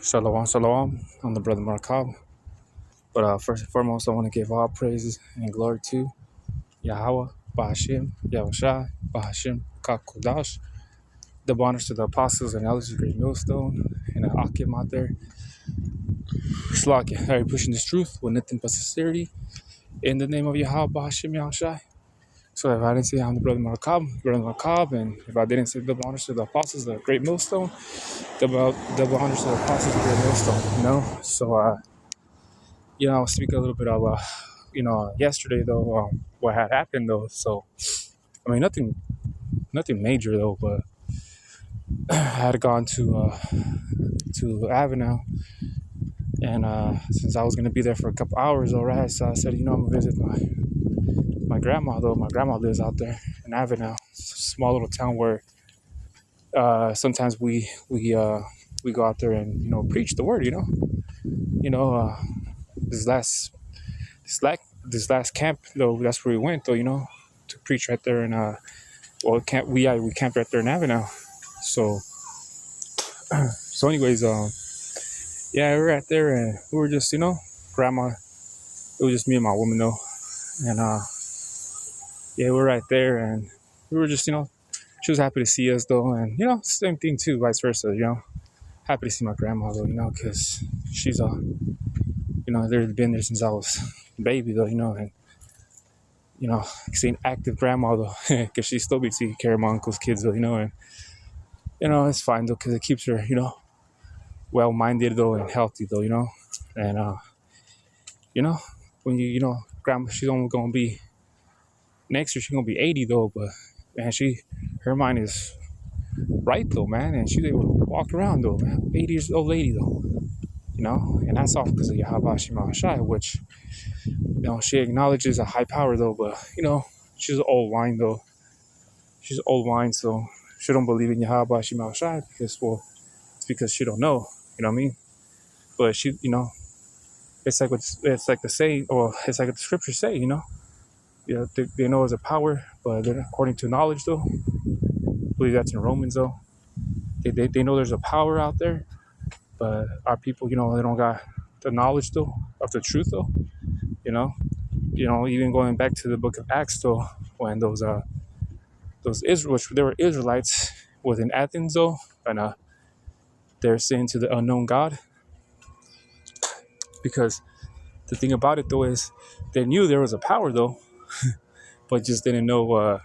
Shalom, shalom. I'm the brother Markab. But first and foremost, I want to give all praises and glory to Yahweh, Bahashim, Yahushai, Bahashim, Kakodash. Double honors to the apostles and elders of Great Millstone and Akim out there. Shalak, are you pushing this truth with nothing but sincerity in the name of Yahweh, Bahashim, Yahushai? So if I didn't say I'm the brother Markab, and if I didn't say double honors to the apostles of the Great Millstone, double honors to the apostles of the Great Millstone, So, I'll speak a little bit about, yesterday though, what had happened though. So, I mean, nothing major though, but I had gone to Avenel, and since I was gonna be there for a couple hours, all right. So I said, I'm gonna visit my grandma though. My grandma lives out there in Avenel, it's a small little town where sometimes we go out there and preach the word. This last this last camp though, that's where we went though, to preach right there. And we camped right there in Avenel. So anyways, we were right there, and we were just, grandma, it was just me and my woman though. And we were right there, and we were just, she was happy to see us though. And same thing too, vice versa, happy to see my grandma though, because she's there's been there since I was a baby though, and seeing active grandma though, because she still be taking care of my uncle's kids though, and it's fine though, because it keeps her, well-minded though and healthy though, and when grandma, she's only gonna be next year, she's gonna be 80 though, but man, her mind is right though, man, and she's able to walk around though, man. 80 years old lady though, and that's all because of Yahweh Shema Shai, which she acknowledges a high power though, but she's an old wine though. She's old wine, so she don't believe in Yahweh Shema Shai because, well, it's because she don't know, you know what I mean? But she, it's like the saying, or it's like what the scriptures say, they know there's a power, but according to knowledge though, I believe that's in Romans though. They know there's a power out there, but our people, they don't got the knowledge though of the truth though, even going back to the book of Acts though, when those Israelites, they were Israelites within Athens though, and they're saying to the unknown God, because the thing about it though is they knew there was a power though, but just didn't know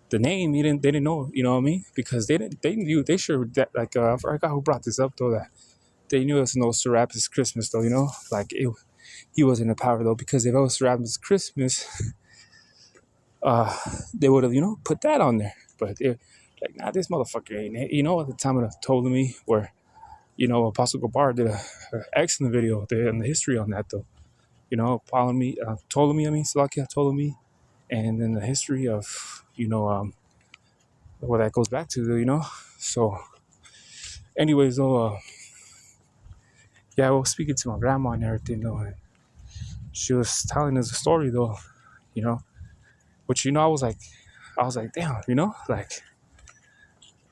the name. They didn't know, you know what I mean? Because they knew, they sure that, like, I forgot who brought this up though, that they knew it was no Serapis Christmas though, like he wasn't a power though, because if it was Serapis Christmas, they would have, put that on there. But they're like, nah, this motherfucker ain't it. At the time of the Ptolemy, where, Apostle Gabar did an excellent video on the history on that though. Ptolemy, Salakia, and then the history of, what that goes back to, So, anyways, though, I was speaking to my grandma and everything though, and she was telling us a story though, which, I was like, damn, like,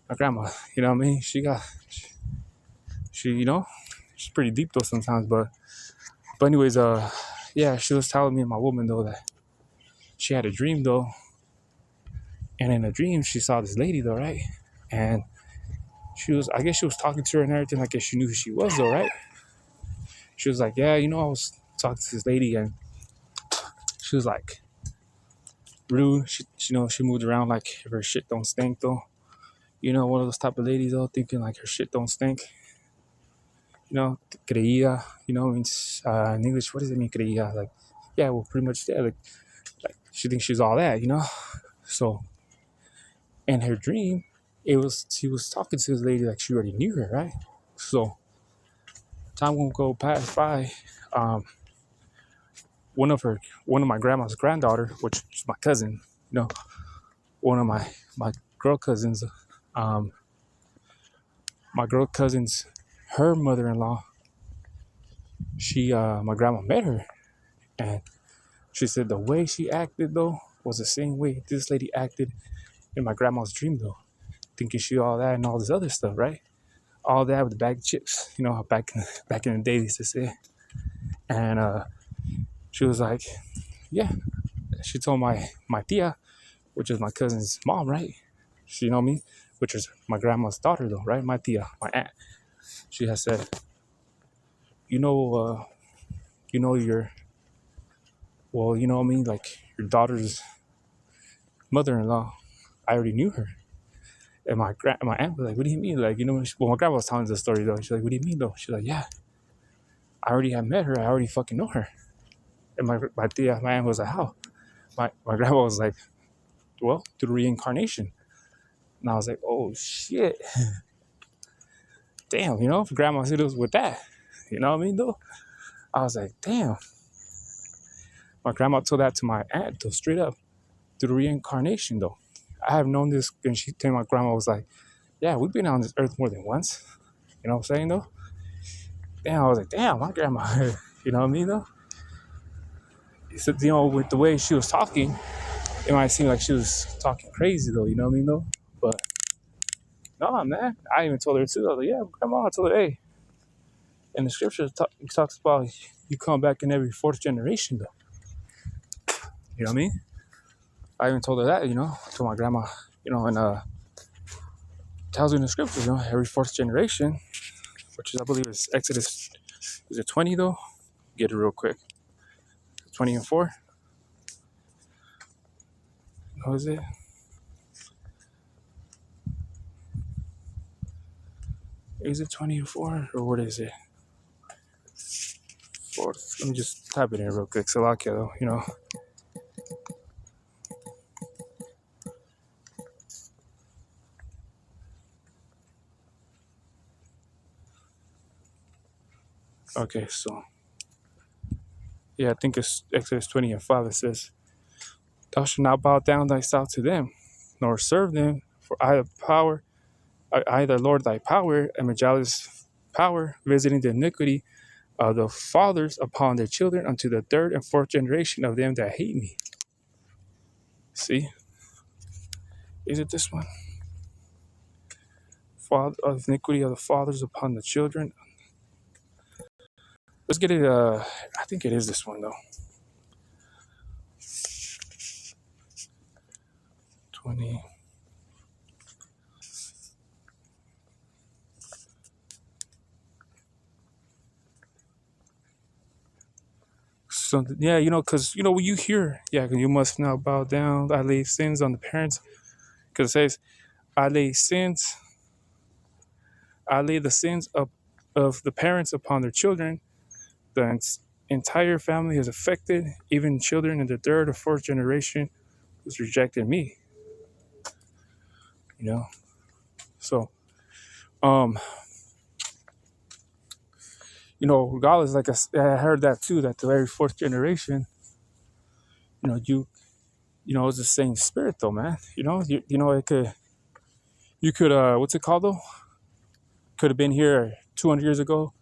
my grandma, you know what I mean? She's pretty deep though sometimes, but anyways, she was telling me and my woman though that she had a dream though, and in a dream she saw this lady though, right? And I guess she was talking to her and everything, like, she knew who she was though, right? She was like, yeah, I was talking to this lady, and she was like rude. She moved around like her shit don't stink though. One of those type of ladies though, thinking like her shit don't stink. Creía, means in English, what does it mean, creía? Like, yeah, well, pretty much, yeah, like she thinks she's all that, So, in her dream, she was talking to this lady like she already knew her, right? So, time won't go pass by. One of my grandma's granddaughter, which is my cousin, one of my girl cousins, her mother-in-law, my grandma met her, and she said the way she acted though was the same way this lady acted in my grandma's dream though, thinking she all that and all this other stuff, right? all that with the bag of chips, back in the day, they used to say. And she was like, yeah. She told my tia, which is my cousin's mom, right? She, me, which is my grandma's daughter, though, right? My tia, my aunt. She has said, you know, your, well, you know what I mean, like your daughter's mother-in-law. I already knew her. And my aunt was like, what do you mean? Like, well, my grandma was telling the story, though. She's like, what do you mean, though? She's like, yeah, I already have met her. I already fucking know her. And my tia, my aunt was like, how? My grandma was like, well, through reincarnation. And I was like, oh, shit. Damn, if grandma hit us with that. You know what I mean, though? I was like, damn. My grandma told that to my aunt, though, straight up, through reincarnation, though. I have known this, and she told my grandma was like, yeah, we've been on this earth more than once. You know what I'm saying, though? Damn, I was like, damn, my grandma, you know what I mean, though? So, with the way she was talking, it might seem like she was talking crazy, though, you know what I mean, though? But, no, man, I even told her, too. I was like, yeah, grandma, I told her, hey, in the scripture, it talks about you come back in every fourth generation, though. You know what I mean? I even told her that, I told my grandma, and tells you in the scriptures, every fourth generation, which is, I believe, is Exodus, is it 20, though? Get it real quick. 20 and 4. What is it? Is it 20 and 4? Or what is it? Fourth. Let me just type it in real quick. Salakia, though, Okay, so. Yeah, I think it's Exodus 20 and 5. It says, thou shalt not bow down thyself to them, nor serve them, for I the Lord thy power, and my jealous power, visiting the iniquity of the fathers upon their children unto the third and fourth generation of them that hate me. See? Is it this one? Father of iniquity of the fathers upon the children. Let's get it, I think it is this one, though. 20. So, yeah, because, when you hear, you must not bow down. I lay sins on the parents. Because it says, I lay the sins of the parents upon their children. The entire family is affected, even children in the third or fourth generation who's rejected me. So, regardless, like I heard that too, that the very fourth generation, it's the same spirit though, man. It could, you could, what's it called though? Could have been here 200 years ago.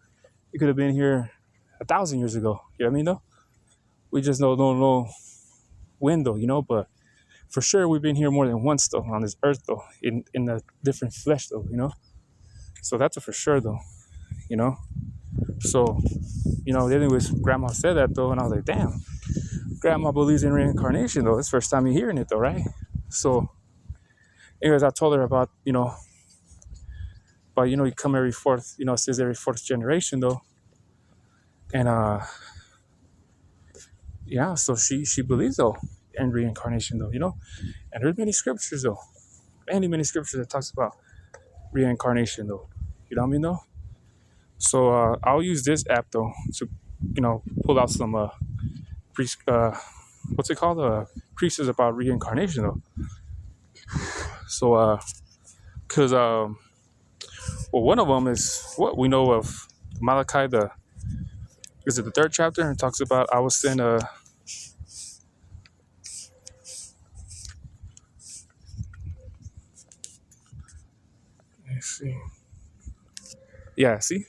It could have been here 1,000 years ago. You know what I mean though? We just don't know when though, but for sure we've been here more than once though on this earth though, in a different flesh though, So that's a for sure though, So, anyways, grandma said that though, and I was like, damn, grandma believes in reincarnation though. It's the first time you're hearing it though, right? So, anyways, I told her about, you come every fourth, it says every fourth generation though. And, so she believes though in reincarnation though, and there's many scriptures though, many scriptures that talks about reincarnation though, you know what I mean though? So, I'll use this app though to, pull out some, what's it called? Preachers about reincarnation though. So, cause, one of them is what we know of Malachi, is it the third chapter? And talks about, I will send let's see. Yeah, see?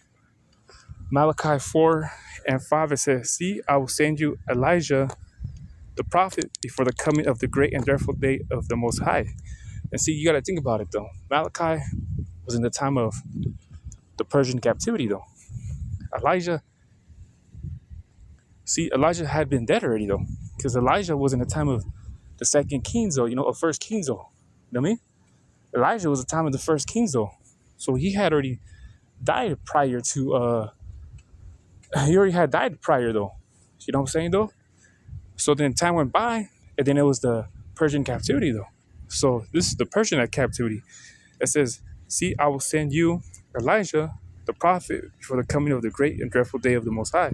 Malachi 4 and 5, it says, see, I will send you Elijah, the prophet, before the coming of the great and dreadful day of the Most High. And see, you got to think about it, though. Malachi was in the time of the Persian captivity though. Elijah, Elijah had been dead already though, because Elijah was in the time of the second kings though, of first kings though. You know what I mean? Elijah was the time of the first kings though. So he had already died prior to, he already had died prior though. You know what I'm saying though? So then time went by, and then it was the Persian captivity though. So this is the Persian captivity. It says, see, I will send you Elijah, the prophet, for the coming of the great and dreadful day of the Most High.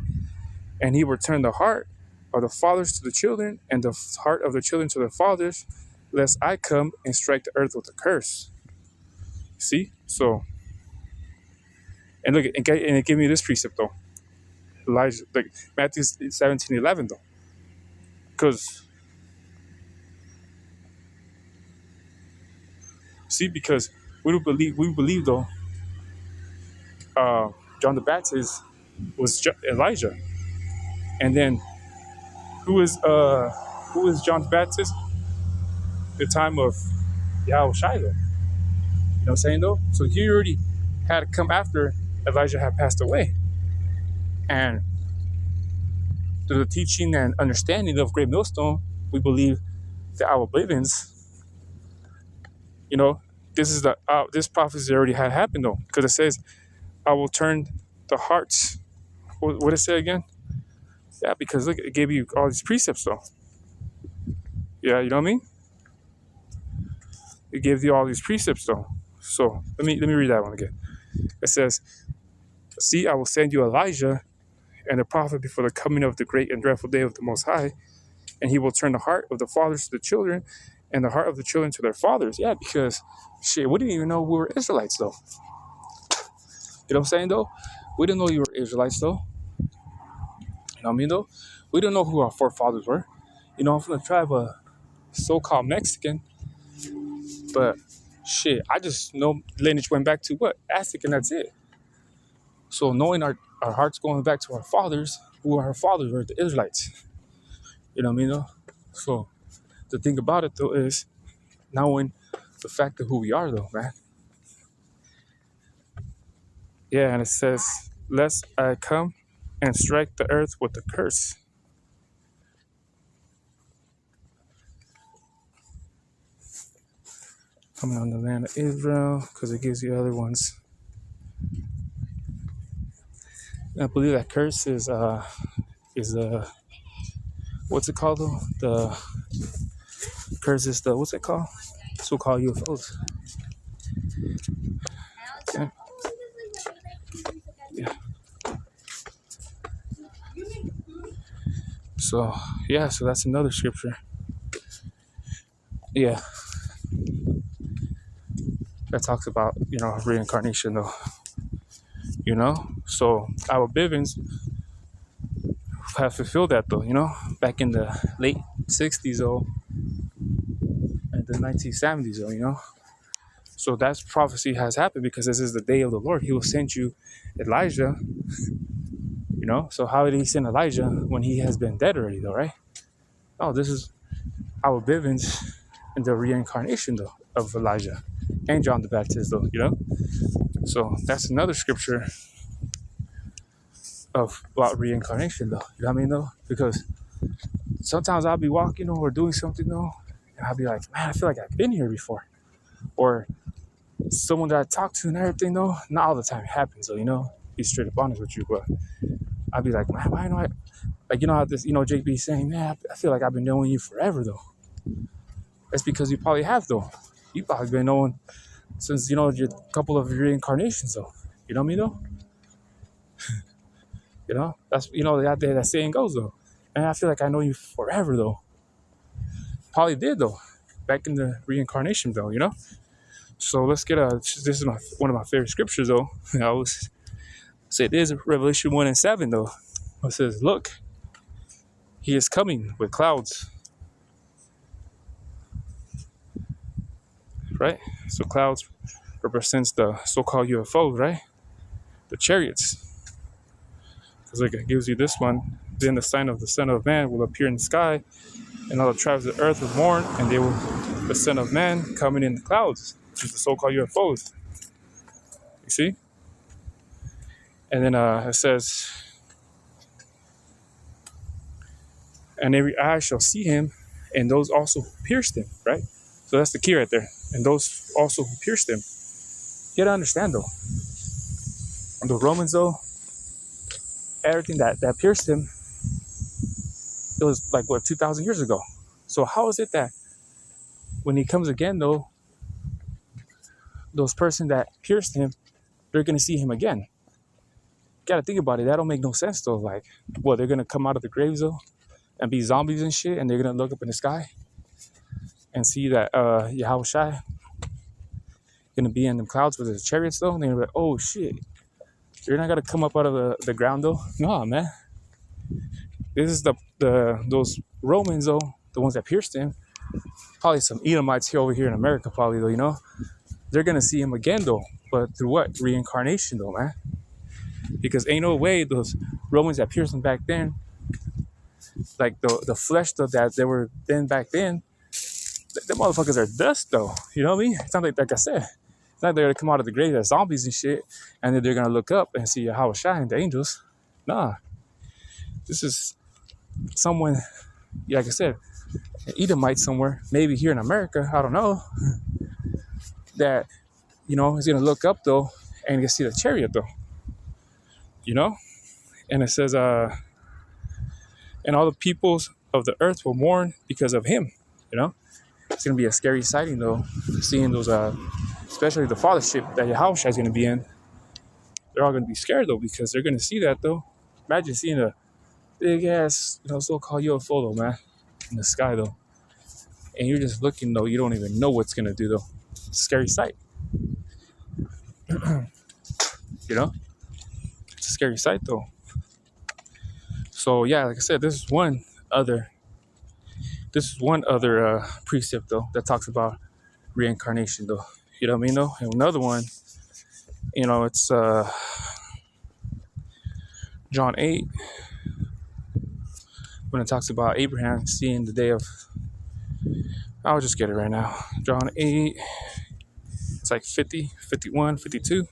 And he will turn the heart of the fathers to the children, and the heart of the children to their fathers, lest I come and strike the earth with a curse. See? So, and look, and it gave me this precept though. Elijah, like Matthew 17:11 though. Because, see, because we believe though, John the Baptist was Elijah. And then who is John the Baptist? The time of Yahweh Shiloh. You know what I'm saying though? So he already had to come after Elijah had passed away. And through the teaching and understanding of Great Millstone, we believe that our oblivions, this prophecy already had happened though, because it says, I will turn the hearts. What did it say again? Yeah, because look, it gave you all these precepts though. Yeah, you know what I mean? It gives you all these precepts though. So let me read that one again. It says, see, I will send you Elijah and the prophet before the coming of the great and dreadful day of the Most High, and he will turn the heart of the fathers to the children, and the heart of the children to their fathers. Yeah, because shit, we didn't even know we were Israelites though. You know what I'm saying though? We didn't know you were Israelites though. You know what I mean though? We didn't know who our forefathers were. I'm from the tribe of so-called Mexican, but shit, I just know lineage went back to what? Aztec, and that's it. So knowing our hearts going back to our fathers, who our fathers were, the Israelites. You know what I mean though? So the thing about it though is knowing the fact of who we are though, man. Yeah, and it says, lest I come and strike the earth with a curse. Coming on the land of Israel, because it gives you other ones. And I believe that curse is what's it called though? The curse is what's it called? So-called UFOs. Yeah. Yeah. So that's another scripture. Yeah. That talks about, reincarnation though. So our Bivens have fulfilled that though, back in the late 60s though, and the 1970s though, So that prophecy has happened because this is the day of the Lord. He will send you Elijah, So how did he send Elijah when he has been dead already though, right? Oh, this is our Bivens in the reincarnation though of Elijah and John the Baptist though, So that's another scripture about reincarnation though. You know what I mean though? Because sometimes I'll be walking or doing something though, and I'll be like, man, I feel like I've been here before. Or someone that I talk to and everything though, not all the time it happens though, be straight up honest with you, but I'll be like, man, why don't I, like, how this, JB saying, man, I feel like I've been knowing you forever though. That's because you probably have though. You've probably been knowing since, your couple of reincarnations though. You know what I mean though? That's, that saying goes though. And I feel like I know you forever though. Probably did though, back in the reincarnation though, So let's get this is one of my favorite scriptures though. I always say this, Revelation 1:7 though. It says, look, he is coming with clouds. Right? So clouds represents the so-called UFOs, right? The chariots. Because it gives you this one. Then the sign of the Son of Man will appear in the sky, and all the tribes of the earth will mourn, and they will, the Son of Man coming in the clouds, which is the so-called UFOs. You see? And then it says, and every eye shall see him, and those also who pierced him, right? So that's the key right there. And those also who pierced him. You gotta understand though, the Romans though, everything that pierced him, it was like what, 2,000 years ago. So how is it that when he comes again though, those person that pierced him, they're gonna see him again? You gotta think about it. That don't make no sense though. Like, what, they're gonna come out of the graves though and be zombies and shit, and they're gonna look up in the sky and see that Yahweh Shai gonna be in the clouds with his chariots though, and they're like, oh shit, you're not gonna come up out of the ground though. No, man. This is the those Romans though, the ones that pierced him. Probably some Edomites here over here in America, probably though, you know. They're gonna see him again though, but through what? Reincarnation though, man. Because ain't no way those Romans that pierced him back then, like the flesh though that they were then back then, the motherfuckers are dust though. You know what I mean? It's not like I said. It's not they're gonna come out of the grave as zombies and shit, and then they're gonna look up and see Yahweh Shai and the angels. Nah. This is someone, like I said, an Edomite somewhere, maybe here in America, I don't know, that, you know, is gonna look up though and you see the chariot though. You know? And it says, and all the peoples of the earth will mourn because of him, you know? It's gonna be a scary sighting though, seeing those especially the fathership that Yahweh is gonna be in. They're all gonna be scared though, because they're gonna see that though. Imagine seeing a big ass, you know, so-called UFO though, man, in the sky though. And you're just looking though, you don't even know what's gonna do though. It's a scary sight. You know? It's a scary sight though. So yeah, like I said, this is one other precept though that talks about reincarnation though. You know what I mean though? And another one, you know, it's John 8, when it talks about Abraham seeing the day of, I'll just get it right now. John 8, it's like 50, 51, 52.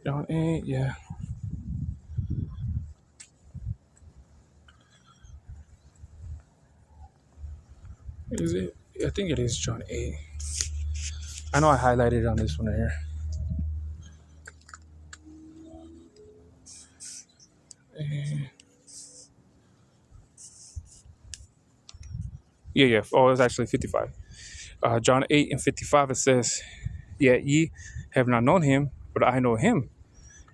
John 8, yeah. Is it? I think it is John 8. I know I highlighted it on this one right here. Yeah. Oh, it's actually 55. John 8 and 55, it says, yet ye have not known him, but I know him.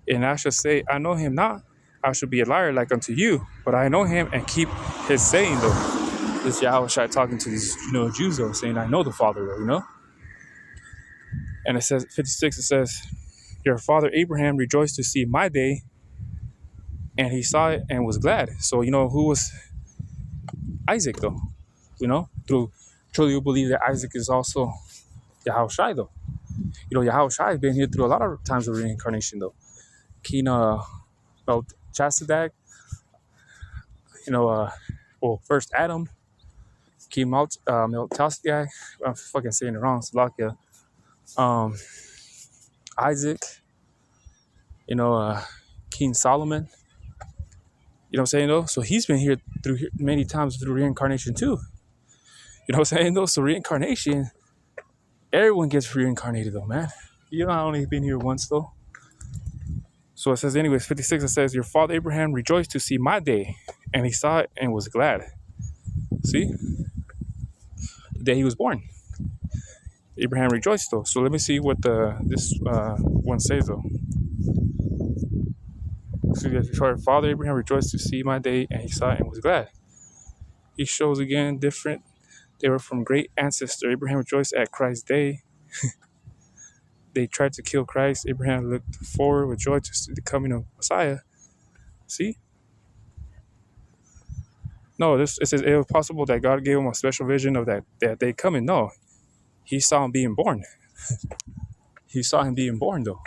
And I shall say, I know him not. I shall be a liar like unto you, but I know him and keep his saying though. This Yahweh Shai talking to these, you know, Jews though, saying, I know the Father though, you know. And it says, 56, it says, your father Abraham rejoiced to see my day, and he saw it and was glad. So, you know, who was Isaac though? You know, truly you believe that Isaac is also Yahweh Shai though. You know, Yahweh Shai has been here through a lot of times of reincarnation though. Melchizedek, you know, well, first Adam, King Melchizedek, I'm fucking saying it wrong, Slovakia. Isaac, you know, King Solomon, you know what I'm saying though? So he's been here through many times through reincarnation too. You know what I'm saying though? So reincarnation, everyone gets reincarnated though, man. You know, I only been here once though. So it says, anyways, 56, it says, your father Abraham rejoiced to see my day, and he saw it and was glad. See? The day he was born. Abraham rejoiced though. So let me see what this one says though. So your father Abraham rejoiced to see my day, and he saw it and was glad. He shows again different. They were from great ancestor. Abraham rejoiced at Christ's day. They tried to kill Christ. Abraham looked forward with joy to the coming of Messiah. See? No, it says it was possible that God gave him a special vision of that day coming. No, he saw him being born. He saw him being born though.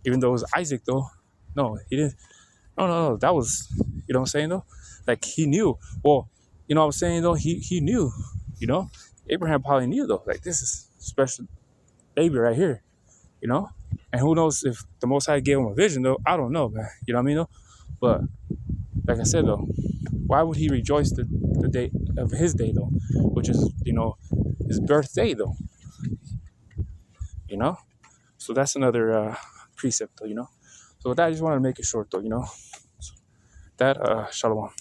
Even though it was Isaac though. No, he didn't. No. That was, you know what I'm saying though? Like he knew. Well, you know what I'm saying though? He knew, you know? Abraham probably knew though, like this is a special baby right here, you know. And who knows if the Most High gave him a vision though? I don't know, man. You know what I mean though? But like I said though, why would he rejoice the day of his day though, which is his birthday though, you know? So that's another precept though, you know. So with that, I just wanted to make it short though, you know. That shalom.